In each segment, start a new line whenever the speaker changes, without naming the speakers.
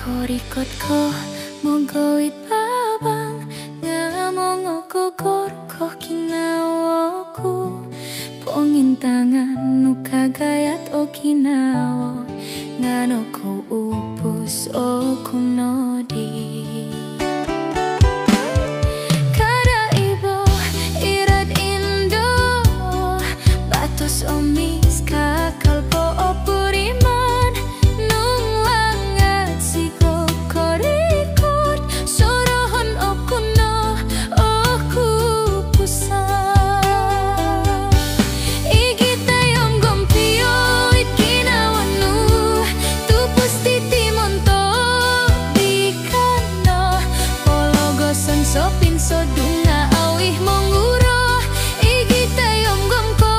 korikot ko mogowit babang ngamong kokor ko kinawoku pongintangan nuka gayat o kinawo ngano ko upus o kunodi. Omis kakal po opuriman nung langat si kokorikot sorohon okuno oku pusan igitayom gompio itkinawanu tupus titimonto di kano pologosan sopin sodunga awih monguro igitayom gomko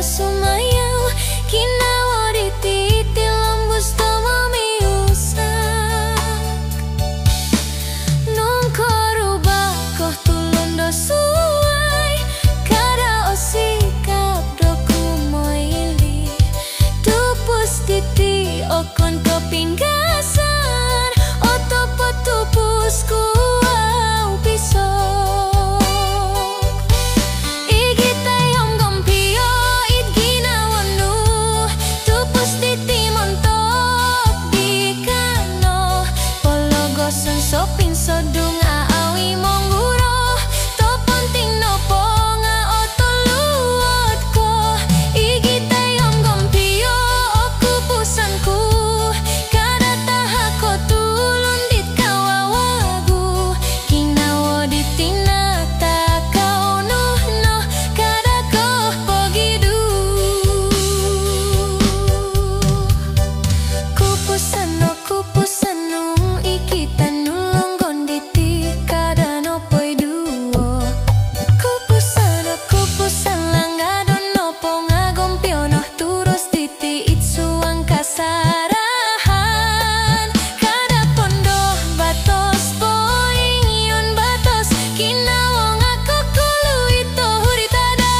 sumayau kinawo dititi lembus tomo miusak nung korubah koh tulun do suai kada osikap doku moili tupus titi okon kepinggasan otopo tupusku au pisau sopin sodung aawi mongguro topon ting nopo nga otoluot ko igitayom gompio oku pusanku kada tahako tulun dit kawawagu kinawo ditinata kau nuhno kada koh pogidu kupusan nung ikitan sarahan kada pondoh batos poing yun batos kinawo ngako kulu ito huritada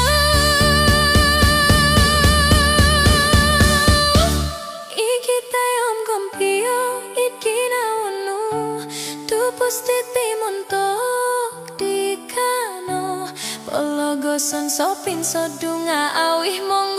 igitayom gompio it kinawanu tupus titi montok di kano pologosan sopin sodunga awih mong